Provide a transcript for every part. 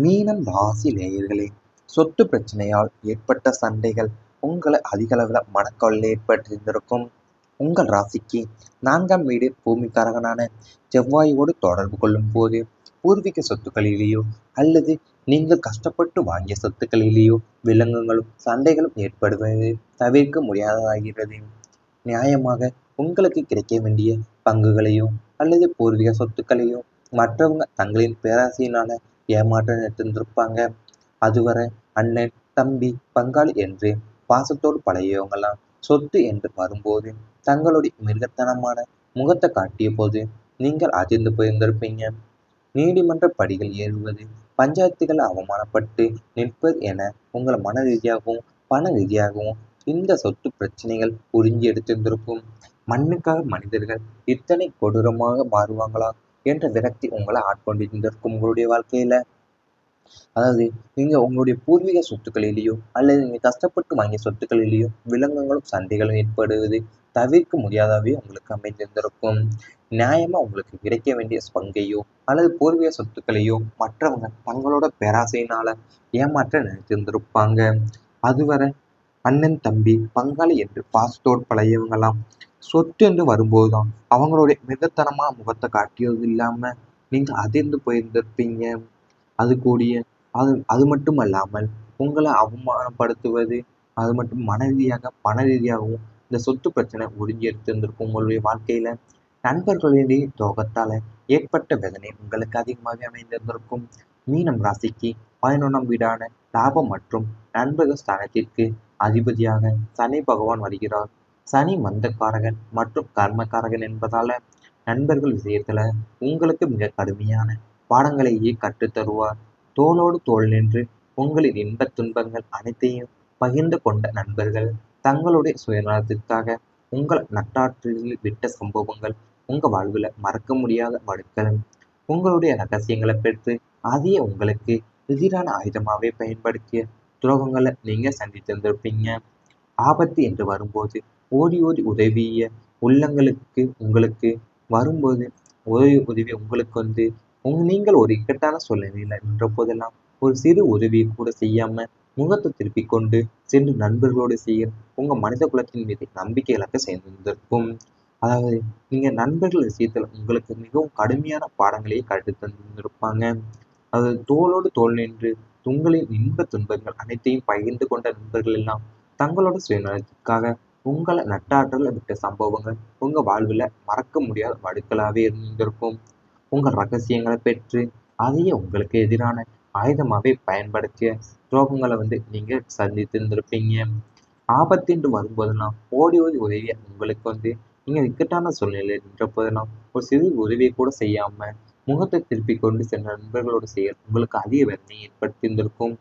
மீனம் ராசி நேயர்களே, சொத்து பிரச்சனையால் ஏற்பட்ட சண்டைகள் உங்களை அதிகளவில் மனக்கவலை ஏற்பட்டிருந்திருக்கும். உங்கள் ராசிக்கு 4ஆம் வீடு பூமிக்காரகனான செவ்வாயோடு தொடர்பு கொள்ளும் போது பூர்வீக சொத்துக்களிலேயோ அல்லது நீங்கள் கஷ்டப்பட்டு வாங்கிய சொத்துக்களிலேயோ வில்லங்கங்களும் சண்டைகளும் ஏற்படுவது தவிர்க்க முடியாததாகிறது. நியாயமாக உங்களுக்கு கிடைக்க வேண்டிய பங்குகளையோ அல்லது பூர்வீக சொத்துக்களையோ மற்றவங்க தங்களின் பேராசையினால ஏமாற்ற நிறுத்திருப்பாங்க. அதுவரை அண்ணன், தம்பி, பங்காளி என்று பாசத்தோடு பழகியவங்களாம் சொத்து என்று வரும்போது தங்களுடைய மிருகத்தனமான முகத்தை காட்டிய போது நீங்கள் அதிர்ந்து போயிருந்திருப்பீங்க. நீதிமன்ற படிகள் ஏறுவது, பஞ்சாயத்துகளை அவமானப்பட்டு நிற்பது என உங்களை மன ரீதியாகவும் பண ரீதியாகவும் இந்த சொத்து பிரச்சனைகள் உறிஞ்சி எடுத்திருந்திருக்கும். மண்ணுக்காக மனிதர்கள் இத்தனை கொடூரமாக மாறுவாங்களா என்ற விரக்தி உங்களை ஆட்கொண்டிருந்திருக்கும் உங்களுடைய வாழ்க்கையில. அதாவது நீங்க உங்களுடைய பூர்வீக சொத்துக்களிலேயோ அல்லது நீங்க கஷ்டப்பட்டு வாங்கிய சொத்துக்களிலேயோ வில்லங்கங்களும் சண்டைகளும் ஏற்படுவது தவிர்க்க முடியாதவே உங்களுக்கு அமைந்திருந்திருக்கும். நியாயமா உங்களுக்கு கிடைக்க வேண்டிய பங்கையோ அல்லது பூர்வீக சொத்துக்களையோ மற்றவங்க தங்களோட பேராசையினால ஏமாற்ற நினைத்திருந்திருப்பாங்க. அதுவரை அண்ணன், தம்பி, பங்காளி என்று பாசத்தோடு பழகியவங்கலாம் சொத்து என்று வரும்போதுதான் அவங்களுடைய மிகத்தனமா முகத்தை காட்டியது இல்லாம நீங்க அதிர்ந்து போயிருந்திருப்பீங்க. அது கூடிய அது அது மட்டும் அல்லாமல் உங்களை அவமானப்படுத்துவது, அது மட்டும் மன ரீதியாக பண ரீதியாகவும் இந்த சொத்து பிரச்சனை உறிஞ்சி எடுத்திருந்திருக்கும் உங்களுடைய வாழ்க்கையில. நண்பர்களுடைய துரோகத்தால ஏற்பட்ட வேதனை உங்களுக்கு அதிகமாக அமைந்திருந்திருக்கும். மீனம் ராசிக்கு 11ஆம் வீடான லாபம் மற்றும் நண்பர்கள் ஸ்தானத்திற்கு அதிபதியாக சனி பகவான் வருகிறார். சனி மந்தக்காரகன் மற்றும் கர்மக்காரகன் என்பதால நண்பர்கள் விஷயத்துல உங்களுக்கு மிக கடுமையான பாடங்களையே கற்றுத் தருவார். தோளோடு தோள் நின்று உங்களின் இன்பத் துன்பங்கள் அனைத்தையும் பகிர்ந்து கொண்ட நண்பர்கள் தங்களுடைய சுயநலத்திற்காக உங்கள் நட்டாற்றில் விட்ட சம்பவங்கள் உங்க வாழ்வுல மறக்க முடியாத வடுக்கள். உங்களுடைய ரகசியங்களை பெற்று அதையே உங்களுக்கு எதிரான ஆயுதமாவே பயன்படுத்திய துரோகங்களை நீங்க சந்தித்திருந்திருப்பீங்க. ஆபத்து என்று வரும்போது ஓடி ஓடி உதவிய உள்ளங்களுக்கு உங்களுக்கு வரும்போது உதவி உங்களுக்கு நீங்கள் ஒரு இக்கட்டான சூழ்நிலையில நின்ற போதெல்லாம் ஒரு சிறு உதவியை கூட செய்யாம முகத்தை திருப்பி கொண்டு சென்று நண்பர்களோடு செய்ய உங்க மனித குலத்தின் மீது நம்பிக்கை இழக்க செய்திருந்திருக்கும். அதாவது நீங்க நண்பர்கள் விஷயத்துல உங்களுக்கு மிகவும் கடுமையான பாடங்களையே கற்றுத் தந்திருப்பாங்க. அது தோளோடு தோள் நின்று உங்களின் இன்ப துன்பங்கள் அனைத்தையும் பகிர்ந்து கொண்ட நண்பர்கள் எல்லாம் தங்களோட சுயநலத்திற்காக உங்களை நட்டாற்றல விட்ட சம்பவங்கள் உங்க வாழ்வுல மறக்க முடியாத வடுக்களாவே இருந்திருக்கும். உங்கள் ரகசியங்களை பெற்று அதையே உங்களுக்கு எதிரான ஆயுதமாகவே பயன்படுத்திய துரோகங்களை நீங்க சந்தித்திருந்திருப்பீங்க. ஆபத்து என்று வரும்போதெல்லாம் ஓடி ஓடி உதவிய உங்களுக்கு நீங்க இக்கட்டான சூழ்நிலையில் நின்ற போதெல்லாம் ஒரு சிறு உதவியை கூட செய்யாம முகத்தை திருப்பி கொண்டு சென்ற நண்பர்களோட செயல் உங்களுக்கு அதிக வேதனையை ஏற்படுத்தியிருந்திருக்கும்.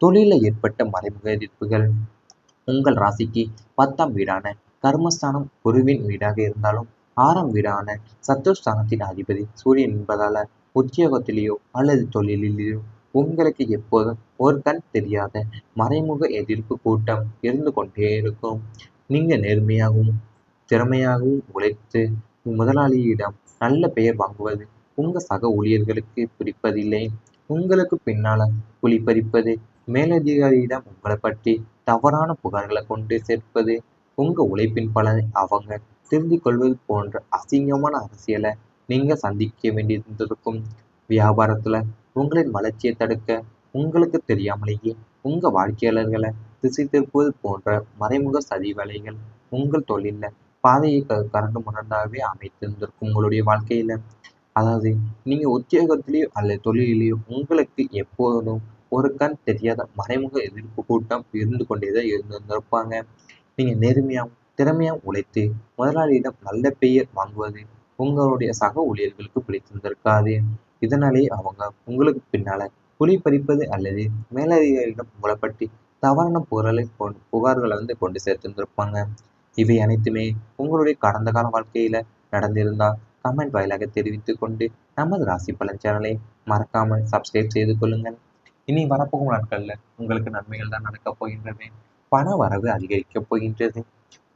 தொழிலில் ஏற்பட்ட மறைமுக எதிர்ப்புகள். உங்கள் ராசிக்கு 10ஆம் வீடான கர்மஸ்தானம் குருவின் வீடாக இருந்தாலும் 6ஆம் வீடான சத்துருஸ்தானத்தின் அதிபதி சூரியன் என்பதால உத்தியோகத்திலேயோ அல்லது தொழிலிலேயோ உங்களுக்கு எப்போதும் ஒரு கண் தெரியாத மறைமுக எதிர்ப்பு கூட்டம் இருந்து கொண்டே இருக்கும். நீங்க நேர்மையாகவும் திறமையாகவும் உழைத்து முதலாளியிடம் நல்ல பெயர் வாங்குவது உங்க சக ஊழியர்களுக்கு பிடிப்பதில்லை. உங்களுக்கு பின்னால குழி பறிப்பது, மேலதிகாரியிடம் உங்களை பற்றி தவறான புகார்களை கொண்டு சேர்ப்பது, உங்க உழைப்பின் பலனை அவங்க திருந்திக் கொள்வது போன்ற அசிங்கமான அரசியலை நீங்க சந்திக்க வேண்டியிருந்திருக்கும். வியாபாரத்துல உங்களின் வளர்ச்சியை தடுக்க உங்களுக்கு தெரியாமலேயே உங்க வாடிக்கையாளர்களை திசை திருப்புவது போன்ற மறைமுக சதி வேலைகள் உங்கள் தொழில பாதையை கரண்டு முரண்டாகவே அமைத்திருந்திருக்கும் உங்களுடைய வாழ்க்கையில. அதாவது நீங்க உத்தியோகத்திலேயோ அல்லது தொழிலிலேயோ உங்களுக்கு எப்போதும் ஒரு கண் தெரியாத மறைமுக எதிர்ப்பு கூட்டம் இருந்து கொண்டேதான் இருந்திருப்பாங்க. நீங்க நேர்மையாகவும் திறமையாகவும் உழைத்து முதலாளியிடம் நல்ல பெயர் வாங்குவது உங்களுடைய சக ஊழியர்களுக்கு பிடித்திருந்திருக்காது. இதனாலேயே அவங்க உங்களுக்கு பின்னால குழி பறிப்பது அல்லது மேலதிகாரியிடம் உங்களை பற்றி தவறான புகார்களை கொண்டு சேர்த்திருந்திருப்பாங்க. இவை அனைத்துமே உங்களுடைய கடந்த கால வாழ்க்கையில நடந்திருந்தால் கமெண்ட் வாயிலாக தெரிவித்துக் கொண்டு நமது ராசி பலன் சேனலை மறக்காமல் சப்ஸ்கிரைப் செய்து கொள்ளுங்கள். இனி வரப்போகும் நாட்கள்ல உங்களுக்கு நன்மைகள் தான் நடக்கப் போகின்றது. பண வரவு அதிகரிக்கப் போகின்றது.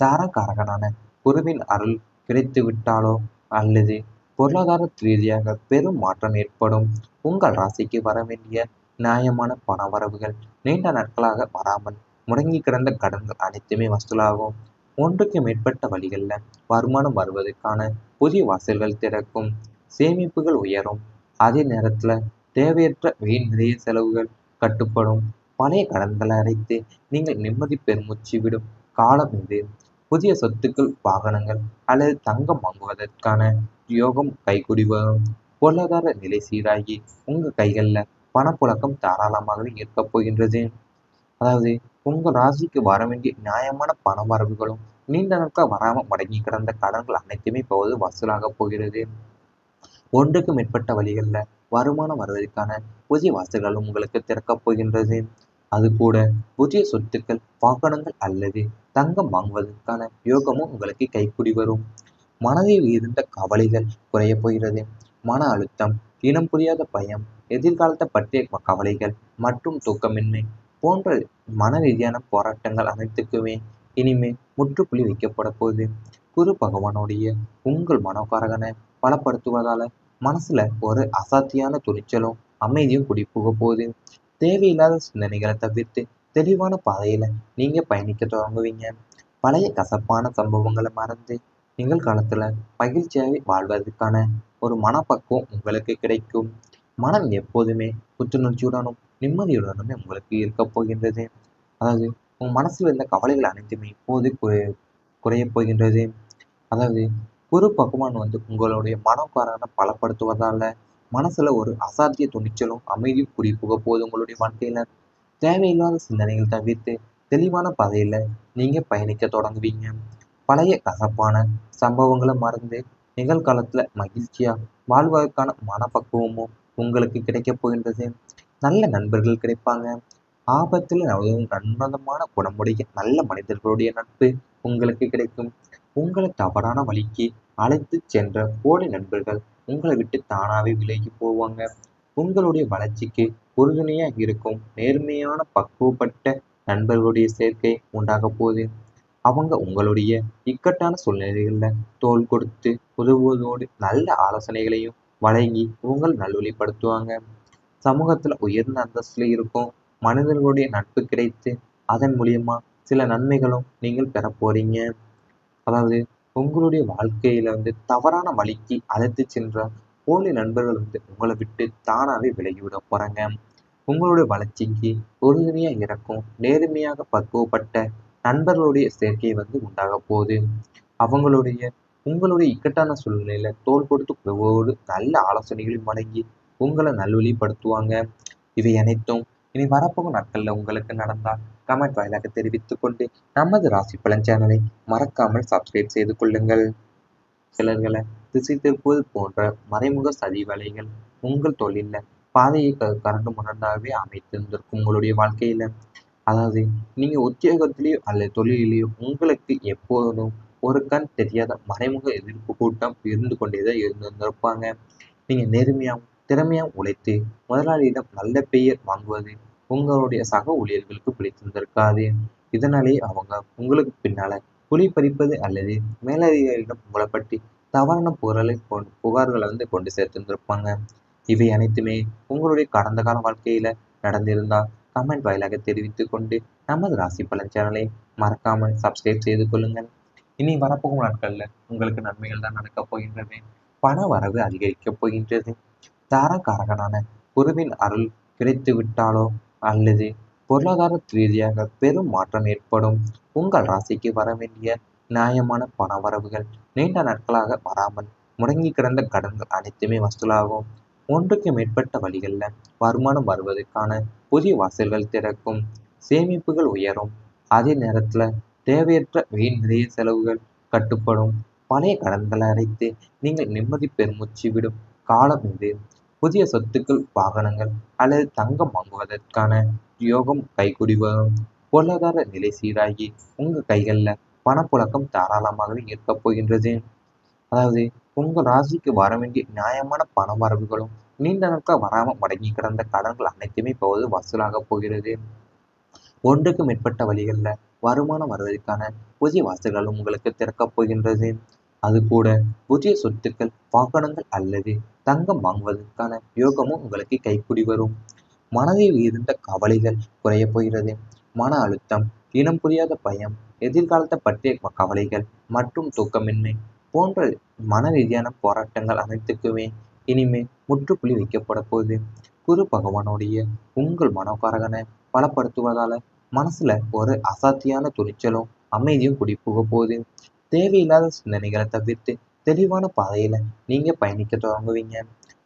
தாரகாரகனான குருவின் அருள் கிடைத்து விட்டாலோ அல்லது பொருளாதார ரீதியாக பெரும் மாற்றம் ஏற்படும். உங்கள் ராசிக்கு வர வேண்டிய நியாயமான பணவரவுகள் நீண்ட நாட்களாக வராமல் முடங்கி கிடந்த கடன்கள் அனைத்துமே வசூலாகும். ஒன்றுக்கு மேற்பட்ட வழிகளில் வருமானம் வருவதற்கான புதிய வாசல்கள் திறக்கும். சேமிப்புகள் உயரும். அதே நேரத்தில் தேவையற்ற வீண் நிறைய செலவுகள் கட்டுப்படும். பழைய கடன்களை அடைத்து நீங்கள் நிம்மதி பெருமூச்சு விடும் காலம் இது. புதிய சொத்துக்கள், வாகனங்கள் அல்லது தங்கம் வாங்குவதற்கான யோகம் கைகூடி வரும். பொருளாதார நிலை சீராகி உங்கள் கைகளில் பணப்புழக்கம் தாராளமாகவே இருக்கப் போகின்றது. அதாவது உங்கள் ராசிக்கு வர வேண்டிய நியாயமான பண வரவுகளும் நீண்ட நாட்கள் வராமல் முடங்கி கிடந்த கடன்கள் அனைத்துமே இப்போது வசூலாக போகிறது. ஒன்றுக்கு மேற்பட்ட வழிகளில் வருமானம் வருவதற்கான புதிய வாசல்களும் உங்களுக்கு திறக்கப் போகின்றது. அது கூட புதிய சொத்துக்கள், வாகனங்கள் அல்லது தங்கம் வாங்குவதற்கான யோகமும் உங்களுக்கு கைக்கூடி வரும். மனதில் இருந்த கவலைகள் குறையப் போகிறது. மன அழுத்தம், இனம் புரியாத பயம், எதிர்காலத்தை பற்றிய கவலைகள் மற்றும் தூக்கமின்மை போன்ற மன ரீதியான போராட்டங்கள் அனைத்துக்குமே இனிமே முற்றுப்புள்ளி வைக்கப்பட போகுது. குரு பகவானுடைய உங்கள் மனோகாரகனை பலப்படுத்துவதால மனசுல ஒரு அசாத்தியான துணிச்சலும் அமைதியும் குடி புக போகுது. தேவையில்லாத சிந்தனைகளை தவிர்த்து தெளிவான பாதையில நீங்க பயணிக்க தொடங்குவீங்க. பழைய கசப்பான சம்பவங்களை மறந்து நிகழ்காலத்துல மகிழ்ச்சியாகவே வாழ்வதற்கான ஒரு மனப்பக்குவம் உங்களுக்கு கிடைக்கும். மனம் எப்போதுமே புத்துணர்ச்சியுடனும் நிம்மதியுடனுமே உங்களுக்கு இருக்க போகின்றது. அதாவது உங்க மனசுல இருந்த கவலைகள் அனைத்துமே இப்போது குறையப் போகின்றது. அதாவது குரு பகவான் உங்களுடைய மனோகாரனை பலப்படுத்துவதால மனசுல ஒரு அசாத்திய துணிச்சலும் அமைதியும் குடிபுக போது உங்களுடைய வாழ்க்கையில. தேவையில்லாத சிந்தனைகள் தவிர்த்து தெளிவான பாதையில நீங்க பயணிக்க தொடங்குவீங்க. பழைய கசப்பான சம்பவங்களை மறந்து நிகழ்காலத்துல மகிழ்ச்சியா வாழ்வதற்கான மனப்பக்குவமும் உங்களுக்கு கிடைக்கப் போகின்றது. நல்ல நண்பர்கள் கிடைப்பாங்க. ஆபத்துல உன்னதமான குணமுடைய நல்ல மனிதர்களுடைய நட்பு உங்களுக்கு கிடைக்கும். உங்களை தவறான வழிக்கு அழைத்து சென்ற போலி நண்பர்கள் உங்களை விட்டு தானாவே விலகி போவாங்க. உங்களுடைய வளர்ச்சிக்கு உறுதுணையா இருக்கும் நேர்மையான பக்குவப்பட்ட நண்பர்களுடைய சேர்க்கை உண்டாக போகுது. அவங்க உங்களுடைய இக்கட்டான சூழ்நிலைகள்ல தோள் கொடுத்து உதவுவதோடு நல்ல ஆலோசனைகளையும் வழங்கி உங்கள் நல்வழிப்படுத்துவாங்க. சமூகத்துல உயர்ந்த அந்தஸ்துல இருக்கும் மனிதர்களுடைய நட்பு கிடைத்து அதன் மூலியமா சில நன்மைகளும் நீங்கள் பெற போறீங்க. அதாவது உங்களுடைய வாழ்க்கையில தவறான வழிக்கு அழைத்து சென்ற போலி நண்பர்கள் உங்களை விட்டு தானாவே விலகிவிட போறாங்க. உங்களுடைய வளர்ச்சிக்கு உறுதுணையா இருக்கும் நேர்மையாக பக்குவப்பட்ட நண்பர்களுடைய சேர்க்கை உண்டாக போகுது. அவங்களுடைய உங்களுடைய இக்கட்டான சூழ்நிலையில தோள் கொடுத்து உதவோடு நல்ல ஆலோசனைகளையும் வழங்கி உங்களை நல்வழிப்படுத்துவாங்க. இவை அனைத்தும் இனி வரப்போகும் நாட்கள்ல உங்களுக்கு நடந்தால் கமெண்ட் வாயிலாக தெரிவித்துக் கொண்டு நமது ராசி பலன் சேனலை மறக்காமல் சப்ஸ்கிரைப் செய்து கொள்ளுங்கள். சிலர்களை திசை திருப்புவது போன்ற மறைமுக சதி வேலைகள் உங்கள் தொழில்ல பாதையை கரண்டு முரண்டாகவே அமைத்திருந்திருக்கும் உங்களுடைய வாழ்க்கையில. அதாவது நீங்க உத்தியோகத்திலேயோ அல்லது தொழிலிலேயோ உங்களுக்கு எப்போதும் ஒரு கண் தெரியாத மறைமுக எதிர்ப்பு கூட்டம் இருந்து கொண்டேதான் இருந்திருப்பாங்க. நீங்க நேர்மையாகவும் திறமையாகவும் உழைத்து முதலாளியிடம் நல்ல பெயர் வாங்குவது உங்களுடைய சக ஊழியர்களுக்கு பிடித்திருந்திருக்காது. இதனாலேயே அவங்க உங்களுக்கு பின்னால குழி பறிப்பது அல்லது மேலதிகாரிகளிடம் உங்களை பற்றி தவறான புகார்களை கொண்டு சேர்த்திருந்திருப்பாங்க. இவை அனைத்துமே உங்களுடைய கடந்த கால வாழ்க்கையில நடந்திருந்தால் கமெண்ட் வாயிலாக தெரிவித்துக் கொண்டு நமது ராசி பலன் சேனலை மறக்காமல் சப்ஸ்கிரைப் செய்து கொள்ளுங்கள். இனி வரப்போகும் நாட்கள்ல உங்களுக்கு நன்மைகள் தான் நடக்கப் போகின்றது. பண வரவு அதிகரிக்கப் போகின்றது. தாரகாரகனான குருவின் அருள் கிடைத்து விட்டாலோ அல்லது பொருளாதார ரீதியாக பெரும் மாற்றம் ஏற்படும். உங்கள் ராசிக்கு வர வேண்டிய நியாயமான பண வரவுகள் நீண்ட நாட்களாக வராமல் முடங்கி கிடந்த கடன்கள் அனைத்துமே வசூலாகும். ஒன்றுக்கு மேற்பட்ட வழிகளில் வருமானம் வருவதற்கான புதிய வாசல்கள் திறக்கும். சேமிப்புகள் உயரும். அதே நேரத்துல தேவையற்ற வீண் நிறைய செலவுகள் கட்டுப்படும். பழைய கடன்களை அடைத்து நீங்கள் நிம்மதி பெருமூச்சு விடும் காலம் இது. புதிய சொத்துக்கள், வாகனங்கள் அல்லது தங்கம் வாங்குவதற்கான யோகம் கைகூடி வரும். பொருளாதார நிலை சீராகி உங்க கைகள்ல பணப்புழக்கம் தாராளமாகவே இருக்கப் போகின்றது. அதாவது உங்கள் ராசிக்கு வர வேண்டிய நியாயமான பண வரவுகளும் நீண்ட நாட்கள் வராமல் முடங்கி கிடந்த கடன்கள் அனைத்துமே இப்போது வசூலாக போகிறது. ஒன்றுக்கு மேற்பட்ட வழிகளில் வருமானம் வருவதற்கான புதிய வாசல்களும் உங்களுக்கு திறக்கப் போகின்றது. அது கூட புதிய சொத்துக்கள், வாகனங்கள் அல்லது தங்கம் வாங்குவதற்கான யோகமும் உங்களுக்கு கைக்கூடி வரும். மனதில் இருந்த கவலைகள் குறையப் போகிறது. மன அழுத்தம், இனம் புரியாத பயம், எதிர்காலத்தை பற்றிய கவலைகள் மற்றும் தூக்கமின்மை போன்ற மன ரீதியான போராட்டங்கள் அனைத்துக்குமே இனிமே முற்றுப்புள்ளி வைக்கப்பட போகுது. குரு பகவானுடைய உங்கள் மனோகாரகனை பலப்படுத்துவதால மனசுல ஒரு அசாத்தியான துணிச்சலும் அமைதியும் குடி போக போகுது. தேவையில்லாத சிந்தனைகளை தவிர்த்து தெளிவான பாதையில நீங்க பயணிக்க தொடங்குவீங்க.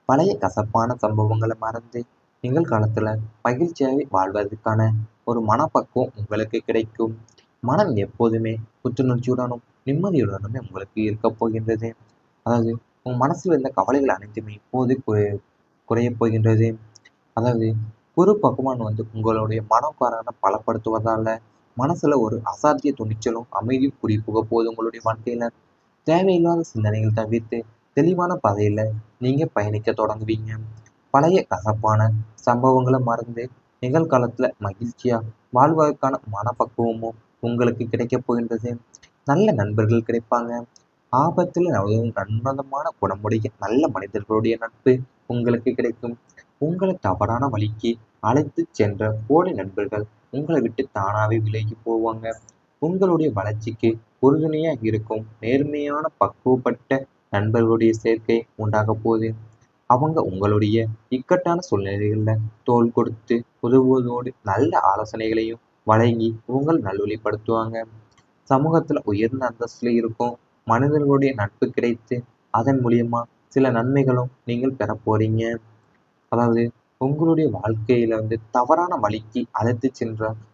பழைய கசப்பான சம்பவங்களை மறந்து நிகழ்காலத்துல மகிழ்ச்சியாகவே வாழ்வதற்கான ஒரு மனப்பக்குவம் உங்களுக்கு கிடைக்கும். மனம் எப்போதுமே புத்துணர்ச்சியுடனும் நிம்மதியுடனுமே உங்களுக்கு இருக்க போகின்றது. அதாவது உங்க மனசுல இருந்த கவலைகள் அனைத்துமே இப்போது குறையப் போகின்றது. அதாவது குரு பகவான் உங்களுடைய மனோகாரனை பலப்படுத்துவதால மனசுல ஒரு அசாத்திய துணிச்சலும் அமைதியும் குடிபுக போது உங்களுடைய வாழ்க்கையில. தேவையில்லாத சிந்தனைகள் தவிர்த்து தெளிவான பாதையில நீங்க பயணிக்க தொடங்குவீங்க. பழைய கசப்பான சம்பவங்களை மறந்து நிகழ்காலத்துல மகிழ்ச்சியா வாழ்வதற்கான மனப்பக்குவமும் உங்களுக்கு கிடைக்கப் போகின்றது. நல்ல நண்பர்கள் கிடைப்பாங்க. ஆபத்துல உதவும் நன்னதமான குணமுடைய நல்ல மனிதர்களுடைய நட்பு உங்களுக்கு கிடைக்கும். உங்களை தவறான வழிக்கு அழைத்துச் சென்ற போலி நண்பர்கள் உங்களை விட்டு தானாவே விலகி போவாங்க. உங்களுடைய வளர்ச்சிக்கு உறுதுணையா இருக்கும் நேர்மையான பக்குவப்பட்ட நண்பர்களுடைய சேர்க்கை உண்டாகப் போகுது. அவங்க உங்களுடைய இக்கட்டான சூழ்நிலைகள்ல தோள் கொடுத்து உதவுவதோடு நல்ல ஆலோசனைகளையும் வழங்கி உங்கள் நல்வழிப்படுத்துவாங்க. சமூகத்துல உயர்ந்த அந்தஸ்துல இருக்கும் மனிதர்களுடைய நட்பு கிடைத்து அதன் மூலியமா சில நன்மைகளும் நீங்கள் பெற போறீங்க. அதாவது உங்களுடைய வாழ்க்கையில தவறான வழிக்கு அழைத்து சென்ற